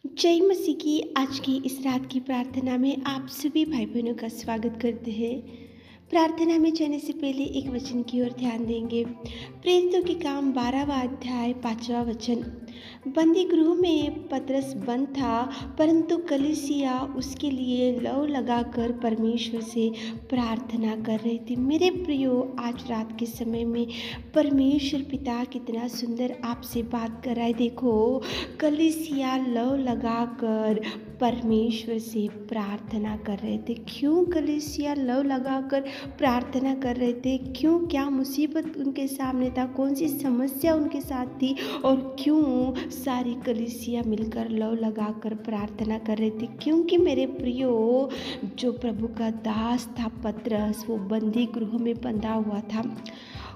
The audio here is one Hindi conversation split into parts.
जय मसीह की आज की इस रात की प्रार्थना में आप सभी भाई बहनों का स्वागत करते हैं। प्रार्थना में जाने से पहले एक वचन की ओर ध्यान देंगे। प्रेरितों के काम 12वां अध्याय 5वां वचन। बंदी गृह में पतरस बंद था, परंतु कलीसिया उसके लिए लौ लगाकर परमेश्वर से प्रार्थना कर रही थी। मेरे प्रियो, आज रात के समय में परमेश्वर पिता कितना सुंदर आपसे बात कर रहा है। देखो, कलीसिया लौ लगाकर परमेश्वर से प्रार्थना कर रहे थे। क्यों कलीसिया लौ लगाकर प्रार्थना कर रहे थे? क्यों? क्या मुसीबत उनके सामने था? कौन सी समस्या उनके साथ थी? और क्यों सारी कलीसिया मिलकर लौ लगाकर प्रार्थना कर रहे थे? क्योंकि मेरे प्रियो, जो प्रभु का दास था पतरस, वो बंदी गृह में बंधा हुआ था।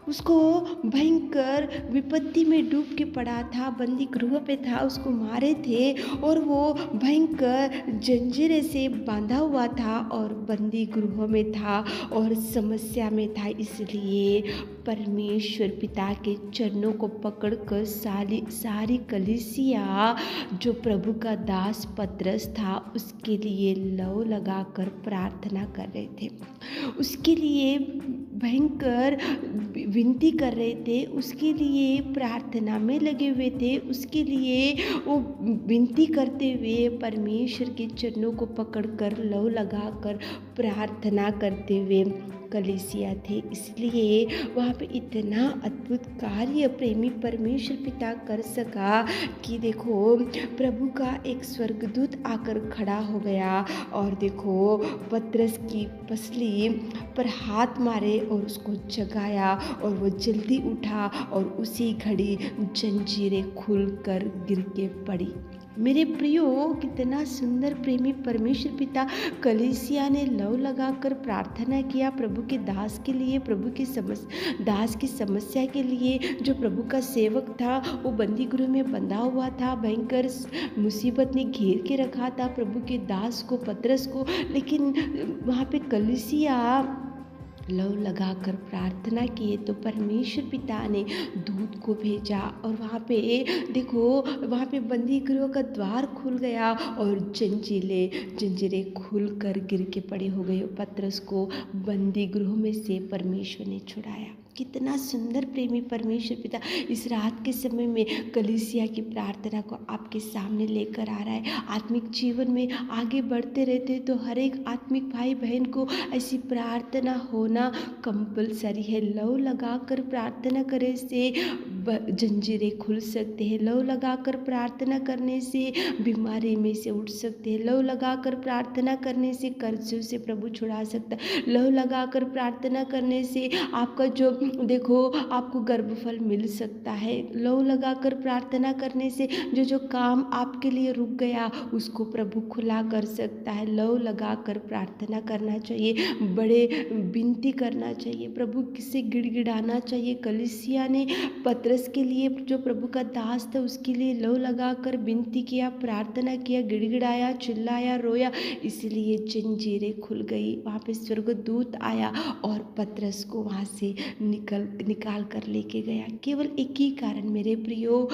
उसको भयंकर विपत्ति में डूब के पड़ा था, बंदी गृह पे था, उसको मारे थे और वो भयंकर जंजीरें से बांधा हुआ था और बंदी गृह में था और समस्या में था। इसलिए परमेश्वर पिता के चरणों को पकड़कर सारी कलीसिया, जो प्रभु का दास पतरस था, उसके लिए लौ लगाकर प्रार्थना कर रहे थे। उसके लिए भयंकर विनती कर रहे थे, उसके लिए प्रार्थना में लगे हुए थे, उसके लिए वो विनती करते हुए परमेश्वर के चरणों को पकड़कर लौ लगाकर प्रार्थना करते हुए कलीसिया थे। इसलिए वहाँ पे इतना अद्भुत कार्य प्रेमी परमेश्वर पिता कर सका कि देखो, प्रभु का एक स्वर्गदूत आकर खड़ा हो गया और देखो, पतरस की पसली पर हाथ मारे और उसको जगाया और वो जल्दी उठा और उसी घड़ी जंजीरें खुलकर गिर के पड़ी। मेरे प्रियो, कितना सुंदर प्रेमी परमेश्वर पिता कलीसिया ने लौ लगाकर प्रार्थना किया प्रभु के दास के लिए, प्रभु के दास की समस्या के लिए। जो प्रभु का सेवक था वो बंदी गृह में बंधा हुआ था, भयंकर मुसीबत ने घेर के रखा था प्रभु के दास को, पतरस को, लेकिन वहाँ पे कलीसिया लौ लगाकर प्रार्थना किए तो परमेश्वर पिता ने दूत को भेजा और वहाँ पे देखो, वहाँ पे बंदी गृह का द्वार खुल गया और जंजीरें खुलकर गिर के पड़ी हो गई। पतरस को बंदी गृह में से परमेश्वर ने छुड़ाया। कितना सुंदर प्रेमी परमेश्वर पिता इस रात के समय में कलीसिया की प्रार्थना को आपके सामने लेकर आ रहा है। आत्मिक जीवन में आगे बढ़ते रहते तो हर एक आत्मिक भाई बहन को ऐसी प्रार्थना होना कंपलसरी है। लौ लगाकर प्रार्थना करने से जंजीरें खुल सकते हैं। लौ लगाकर प्रार्थना करने से बीमारी में से उठ सकते हैं। लौ लगाकर प्रार्थना करने से कर्जों से प्रभु छुड़ा सकता है। लौ लगाकर प्रार्थना करने से आपका जो देखो, आपको गर्भफल मिल सकता है। लौ लगाकर प्रार्थना करने से जो काम आपके लिए रुक गया उसको प्रभु खुला कर सकता है। लौ लगाकर प्रार्थना करना चाहिए, बड़े विनती करना चाहिए, प्रभु से गिड़गिड़ाना चाहिए। कलीसिया ने पतरस के लिए, जो प्रभु का दास था, उसके लिए लौ लगाकर विनती किया, प्रार्थना किया, गिड़गिड़ाया, चिल्लाया, रोया, इसलिए जंजीरें खुल गई। वहाँ पे स्वर्गदूत आया और पतरस को वहाँ से निकाल कर लेके गया। केवल एक ही कारण मेरे प्रियो,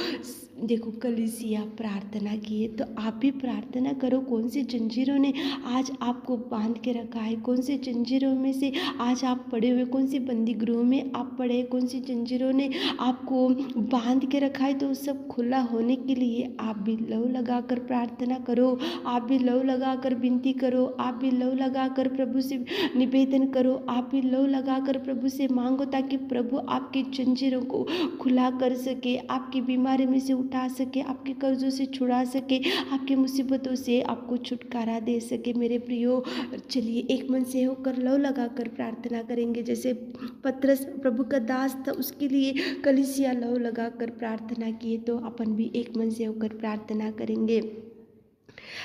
देखो, कलीसिया प्रार्थना किए तो आप भी प्रार्थना करो। कौन सी जंजीरों ने आज आपको बांध के रखा है? कौन से जंजीरों में से आज आप पड़े हुए? कौन सी बंदी गृह में आप पड़े? कौन सी जंजीरों ने आपको बांध के रखा है? तो सब खुला होने के लिए आप भी लौ लगाकर प्रार्थना करो, आप भी लौ लगाकर विनती करो, आप भी लौ लगाकर प्रभु से निवेदन करो, आप भी लौ लगाकर प्रभु से मांगो, ताकि प्रभु आपके जंजीरों को खुला कर सके, आपकी बीमारी में से उठा सके, आपके कर्जों से छुड़ा सके, आपकी मुसीबतों से आपको छुटकारा दे सके। मेरे प्रियो, चलिए एक मन से होकर लौ लगाकर प्रार्थना करेंगे। जैसे पतरस प्रभु का दास था, उसके लिए कलीसिया लौ लगाकर प्रार्थना किए, तो अपन भी एक मन से होकर प्रार्थना करेंगे।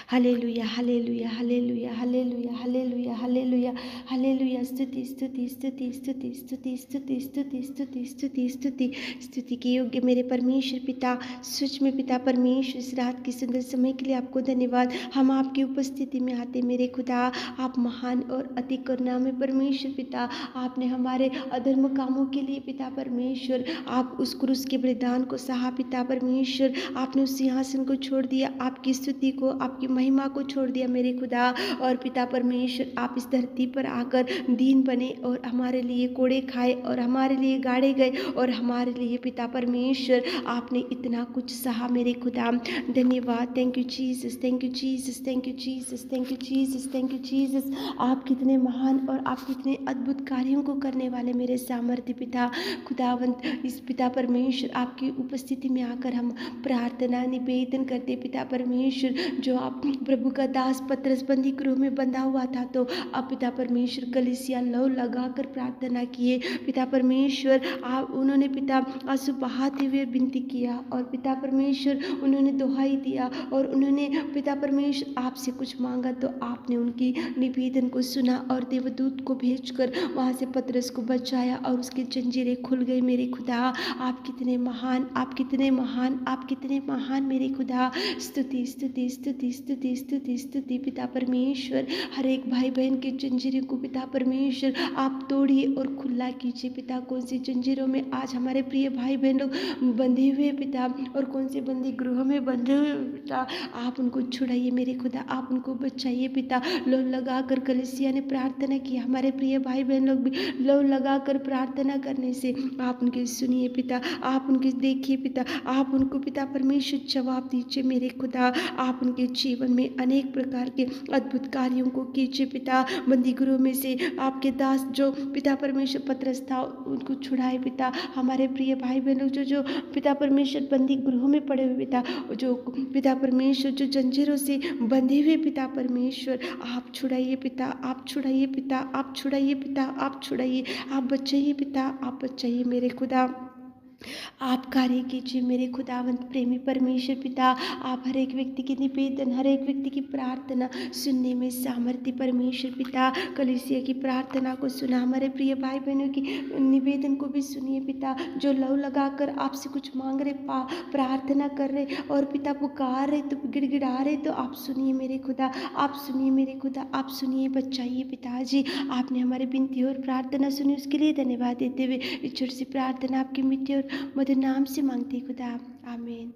Hallelujah hallelujah hallelujah hallelujah hallelujah hallelujah hallelujah. स्तुति स्तुति स्तुति स्तुति स्तुति स्तुति स्तुति स्तुति स्तुति स्तुति स्तुति के योग्य मेरे परमेश्वर पिता, सच में पिता परमेश्वर, इस रात की सुंदर समय के लिए आपको धन्यवाद। हम आपकी उपस्थिति में आते मेरे खुदा, आप महान और अति करुणामय परमेश्वर पिता। आपने हमारे अधर्म कामों के लिए पिता परमेश्वर आप उस क्रूस के बलिदान को सहा पिता परमेश्वर। आपने उस सिंहासन को छोड़ दिया, आपकी स्तुति को, आपकी महिमा को छोड़ दिया मेरे खुदा। और पिता परमेश्वर आप इस धरती पर आकर दीन बने और हमारे लिए कोड़े खाए और हमारे लिए गाड़े गए और हमारे लिए पिता परमेश्वर आपने इतना कुछ सहा मेरे खुदा। धन्यवाद। Thank you Jesus, thank you Jesus, thank you Jesus, thank you Jesus, thank you Jesus. आप कितने महान और आप कितने अद्भुत कार्यों को करने वाले मेरे सामर्थ्य पिता खुदावंत। इस पिता परमेश्वर आपकी उपस्थिति में आकर हम प्रार्थना निवेदन करते पिता परमेश्वर। जो आप प्रभु का दास पतरस बंदी गृह में बंधा हुआ था, तो अब पिता परमेश्वर कलीसिया लौ लगाकर प्रार्थना किए पिता परमेश्वर। आप उन्होंने पिता आंसू बहाते हुए विनती किया और पिता परमेश्वर उन्होंने दुहाई दिया और उन्होंने पिता परमेश्वर आपसे कुछ मांगा, तो आपने उनकी निवेदन को सुना और देवदूत को भेजकर वहाँ से पतरस को बचाया और उसकी जंजीरें खुल गई मेरे खुदा। आप कितने महान, आप कितने महान, आप कितने महान मेरे खुदा। स्तुति स्तुति स्तुति स्तुति स्तुति स्तुति पिता परमेश्वर। हर एक भाई बहन की जंजीरों को पिता परमेश्वर आप तोड़िए और खुला कीजिए पिता। कौन सी जंजीरों में आज हमारे प्रिय भाई बहन लोग बंधे हुए पिता, और कौन से बंदी गृहों में बंधे हुए पिता, आप उनको छुड़ाइए मेरे खुदा, आप उनको बचाइए पिता। लो लगा कर कलीसिया ने प्रार्थना की, हमारे प्रिय भाई बहन लोग भी लो लगा कर प्रार्थना करने से आप उनकी सुनिए पिता, आप उनकी देखिए पिता, आप उनको पिता परमेश्वर जवाब दीजिए मेरे खुदा। आप उनके जीवन में अनेक प्रकार के अद्भुत कार्यों को कीजिए पिता। बंदी गृह में से आपके दास जो पिता परमेश्वर पतरस था उनको छुड़ाए पिता। हमारे प्रिय भाई बहनों जो पिता परमेश्वर बंदी गृहों में पड़े हुए पिता, जो पिता परमेश्वर जो जंजीरों से बंधे हुए पिता परमेश्वर आप छुड़ाइए पिता, आप छुड़ाइए पिता, आप छुड़ाइए पिता, आप छुड़ाइए, आप बचाइए पिता, आप बचाइए मेरे खुदा। आप कार्य कीजिए मेरे खुदावंत प्रेमी परमेश्वर पिता। आप हर एक व्यक्ति की निवेदन, हर एक व्यक्ति की प्रार्थना सुनने में सामर्थ्य परमेश्वर पिता। कलीसिया की प्रार्थना को सुना, हमारे प्रिय भाई बहनों की निवेदन को भी सुनिए पिता, जो लव लगाकर आपसे कुछ मांग रहे, प्रार्थना कर रहे और पिता पुकार रहे, तो गिड़गिड़ा रहे, तो आप सुनिए मेरे खुदा, आप सुनिए मेरे खुदा, आप सुनिए, बचाइए पिताजी। आपने हमारे विनती और प्रार्थना सुनी, उसके लिए धन्यवाद देते हुए इस छोटी सी प्रार्थना आपकी मिट्टी और मधुर नाम से मांगते खुदा, आमीन।